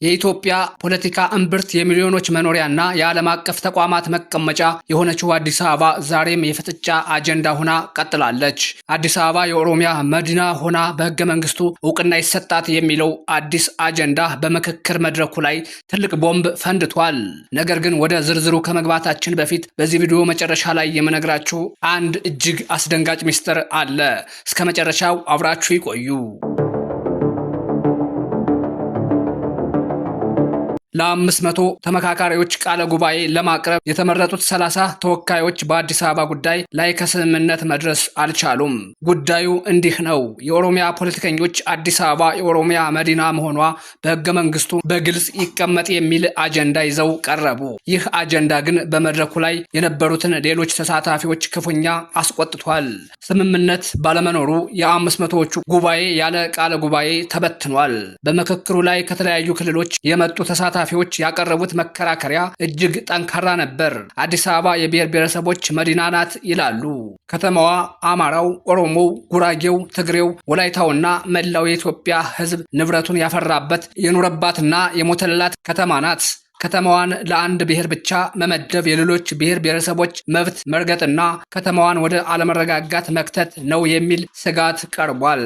የኢትዮጵያ ፖለቲካ እምብርት የሚሊዮኖች መኖሪያና የዓለም አቀፍ ተቋማት መቀመጫ የሆነችው አዲስ አበባ ዛሬም የፍጥጫ አጀንዳ ሆና ቀጥላለች። አዲስ አበባ የኦሮሚያ መዲና ሆና በሕገ መንግስቱ እውቅና ይሰጣት የሚለው አዲስ አጀንዳ በምክክር መድረኩ ላይ ትልቅ ቦምብ ፈንድቷል። ነገር ግን ወደ ዝርዝሩ ከመግባታችን በፊት በዚህ ቪዲዮ መጨረሻ ላይ የምነግራችሁ አንድ እጅግ አስደንጋጭ ሚስጥር አለ። እስከ መጨረሻው አብራችሁ ይቆዩ። ለ500 ተመካካሪዎች ቃለ ጉባኤ ለማቅረብ የተመረጡት 30 ተወካዮች በአዲስ አበባ ጉዳይ ላይ ከስምምነት መድረስ አልቻሉም። ጉዳዩ እንዲህ ነው። የኦሮሚያ ፖለቲከኞች አዲስ አበባ የኦሮሚያ መዲና መሆኗ በሕገ መንግስቱ በግልጽ ይቀመጥ የሚል አጀንዳ ይዘው ቀረቡ። ይህ አጀንዳ ግን በመድረኩ ላይ የነበሩትን ሌሎች ተሳታፊዎች ክፉኛ አስቆጥቷል። ስምምነት ባለመኖሩ የ500ዎቹ ጉባኤ ያለ ቃለ ጉባኤ ተበትኗል። በምክክሩ ላይ ከተለያዩ ክልሎች የመጡ ተሳታፊዎች ያቀረቡት መከራከሪያ እጅግ ጠንካራ ነበር። አዲስ አበባ የብሔር ብሔረሰቦች መዲና ናት ይላሉ። ከተማዋ አማራው፣ ኦሮሞው፣ ጉራጌው፣ ትግሬው፣ ወላይታውና መላው የኢትዮጵያ ሕዝብ ንብረቱን ያፈራበት የኖረባትና የሞተላት ከተማ ናት። ከተማዋን ለአንድ ብሔር ብቻ መመደብ የሌሎች ብሔር ብሔረሰቦች መብት መርገጥና ከተማዋን ወደ አለመረጋጋት መክተት ነው የሚል ስጋት ቀርቧል።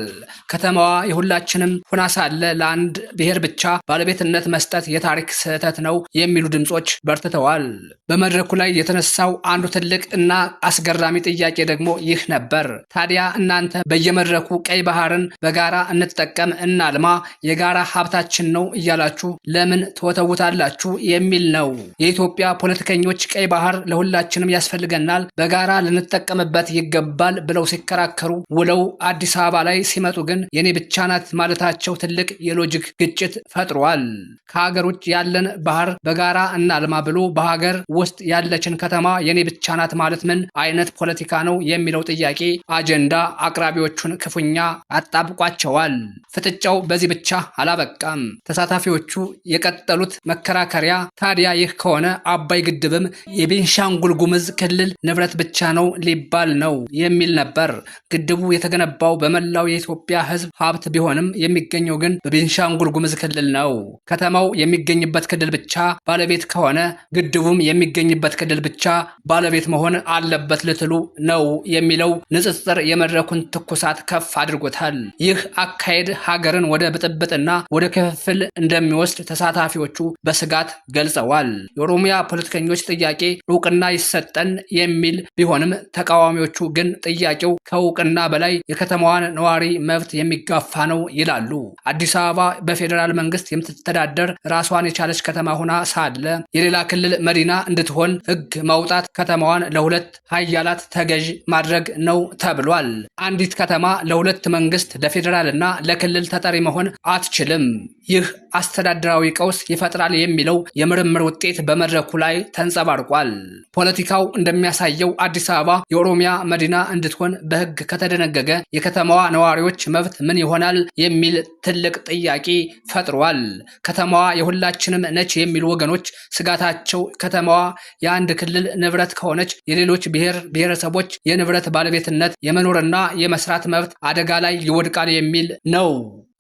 ከተማዋ የሁላችንም ሆና ሳለ ለአንድ ብሔር ብቻ ባለቤትነት መስጠት የታሪክ ስህተት ነው የሚሉ ድምጾች በርትተዋል። በመድረኩ ላይ የተነሳው አንዱ ትልቅ እና አስገራሚ ጥያቄ ደግሞ ይህ ነበር። ታዲያ እናንተ በየመድረኩ ቀይ ባህርን በጋራ እንጠቀም እናልማ፣ የጋራ ሀብታችን ነው እያላችሁ ለምን ትወተውታላችሁ የሚል ነው። የኢትዮጵያ ፖለቲከኞች ቀይ ባህር ለሁላችንም ያስፈልገናል፣ በጋራ ልንጠቀምበት ይገባል ብለው ሲከራከሩ ውለው አዲስ አበባ ላይ ሲመጡ ግን የኔ ብቻ ናት ማለታቸው ትልቅ የሎጂክ ግጭት ፈጥሯል። ከሀገር ውጭ ያለን ባህር በጋራ እናልማ ብሎ በሀገር ውስጥ ያለችን ከተማ የኔ ብቻ ናት ማለት ምን አይነት ፖለቲካ ነው የሚለው ጥያቄ አጀንዳ አቅራቢዎቹን ክፉኛ አጣብቋቸዋል። ፍጥጫው በዚህ ብቻ አላበቃም። ተሳታፊዎቹ የቀጠሉት መከራከሪያ ታዲያ ይህ ከሆነ አባይ ግድብም የቤንሻንጉል ጉምዝ ክልል ንብረት ብቻ ነው ሊባል ነው የሚል ነበር። ግድቡ የተገነባው በመላው የኢትዮጵያ ሕዝብ ሀብት ቢሆንም የሚገኘው ግን በቤንሻንጉል ጉምዝ ክልል ነው። ከተማው የሚገኝበት ክልል ብቻ ባለቤት ከሆነ ግድቡም የሚገኝበት ክልል ብቻ ባለቤት መሆን አለበት ልትሉ ነው የሚለው ንጽጽር የመድረኩን ትኩሳት ከፍ አድርጎታል። ይህ አካሄድ ሀገርን ወደ ብጥብጥና ወደ ክፍፍል እንደሚወስድ ተሳታፊዎቹ በስጋት ገልጸዋል። የኦሮሚያ ፖለቲከኞች ጥያቄ እውቅና ይሰጠን የሚል ቢሆንም ተቃዋሚዎቹ ግን ጥያቄው ከእውቅና በላይ የከተማዋን ነዋሪ መብት የሚጋፋ ነው ይላሉ። አዲስ አበባ በፌዴራል መንግስት የምትተዳደር ራሷን የቻለች ከተማ ሆና ሳለ የሌላ ክልል መዲና እንድትሆን ሕግ ማውጣት ከተማዋን ለሁለት ሀያላት ተገዥ ማድረግ ነው ተብሏል። አንዲት ከተማ ለሁለት መንግስት ለፌዴራልና ለክልል ተጠሪ መሆን አትችልም። ይህ አስተዳደራዊ ቀውስ ይፈጥራል የሚለው የምርምር ውጤት በመድረኩ ላይ ተንጸባርቋል። ፖለቲካው እንደሚያሳየው አዲስ አበባ የኦሮሚያ መዲና እንድትሆን በሕግ ከተደነገገ የከተማዋ ነዋሪዎች መብት ምን ይሆናል የሚል ትልቅ ጥያቄ ፈጥሯል። ከተማዋ የሁላችንም ነች የሚሉ ወገኖች ስጋታቸው ከተማዋ የአንድ ክልል ንብረት ከሆነች የሌሎች ብሔር ብሔረሰቦች የንብረት ባለቤትነት የመኖርና የመስራት መብት አደጋ ላይ ይወድቃል የሚል ነው።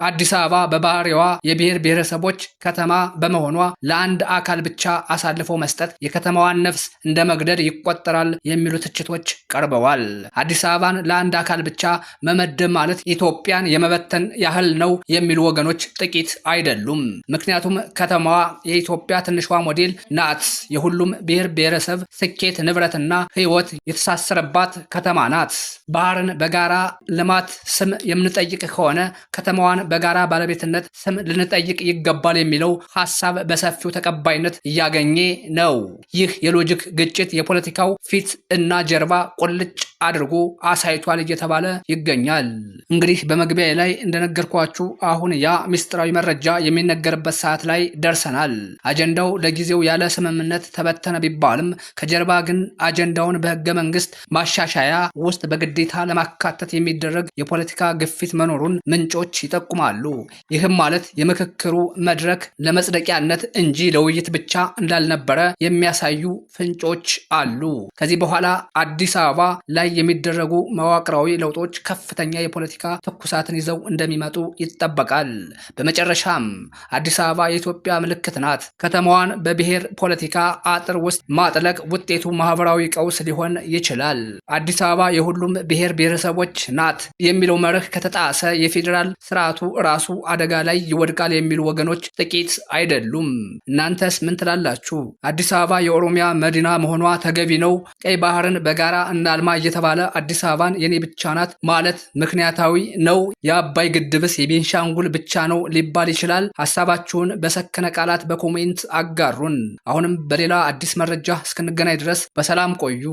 አዲስ አበባ በባህሪዋ የብሔር ብሔረሰቦች ከተማ በመሆኗ ለአንድ አካል ብቻ አሳልፎ መስጠት የከተማዋን ነፍስ እንደ መግደል ይቆጠራል የሚሉ ትችቶች ቀርበዋል። አዲስ አበባን ለአንድ አካል ብቻ መመደብ ማለት ኢትዮጵያን የመበተን ያህል ነው የሚሉ ወገኖች ጥቂት አይደሉም። ምክንያቱም ከተማዋ የኢትዮጵያ ትንሿ ሞዴል ናት። የሁሉም ብሔር ብሔረሰብ ስኬት፣ ንብረትና ሕይወት የተሳሰረባት ከተማ ናት። ባህርን በጋራ ልማት ስም የምንጠይቅ ከሆነ ከተማዋን በጋራ ባለቤትነት ስም ልንጠይቅ ይገባል የሚለው ሐሳብ በሰፊው ተቀባይነት እያገኘ ነው። ይህ የሎጂክ ግጭት የፖለቲካው ፊት እና ጀርባ ቁልጭ አድርጎ አሳይቷል እየተባለ ይገኛል። እንግዲህ በመግቢያ ላይ እንደነገርኳችሁ አሁን ያ ሚስጥራዊ መረጃ የሚነገርበት ሰዓት ላይ ደርሰናል። አጀንዳው ለጊዜው ያለ ስምምነት ተበተነ ቢባልም ከጀርባ ግን አጀንዳውን በሕገ መንግስት ማሻሻያ ውስጥ በግዴታ ለማካተት የሚደረግ የፖለቲካ ግፊት መኖሩን ምንጮች ይጠቁማሉ። ይህም ማለት የምክክሩ መድረክ ለመጽደቂያነት እንጂ ለውይይት ብቻ እንዳልነበረ የሚያሳዩ ፍንጮች አሉ። ከዚህ በኋላ አዲስ አበባ ላይ የሚደረጉ መዋቅራዊ ለውጦች ከፍተኛ የፖለቲካ ትኩሳትን ይዘው እንደሚመጡ ይጠበቃል። በመጨረሻም አዲስ አበባ የኢትዮጵያ ምልክት ናት። ከተማዋን በብሔር ፖለቲካ አጥር ውስጥ ማጥለቅ ውጤቱ ማህበራዊ ቀውስ ሊሆን ይችላል። አዲስ አበባ የሁሉም ብሔር ብሔረሰቦች ናት የሚለው መርህ ከተጣሰ የፌዴራል ስርዓቱ ራሱ አደጋ ላይ ይወድቃል የሚሉ ወገኖች ጥቂት አይደሉም። እናንተስ ምን ትላላችሁ? አዲስ አበባ የኦሮሚያ መዲና መሆኗ ተገቢ ነው? ቀይ ባህርን በጋራ እናልማ እየተባለ አዲስ አበባን የኔ ብቻ ናት ማለት ምክንያታዊ ነው? የአባይ ግድብስ የቤንሻንጉል ብቻ ነው ሊባል ይችላል? ሀሳባችሁን በሰከነ ቃላት በኮሜንት አጋሩን። አሁንም በሌላ አዲስ መረጃ እስክንገናኝ ድረስ በሰላም ቆዩ።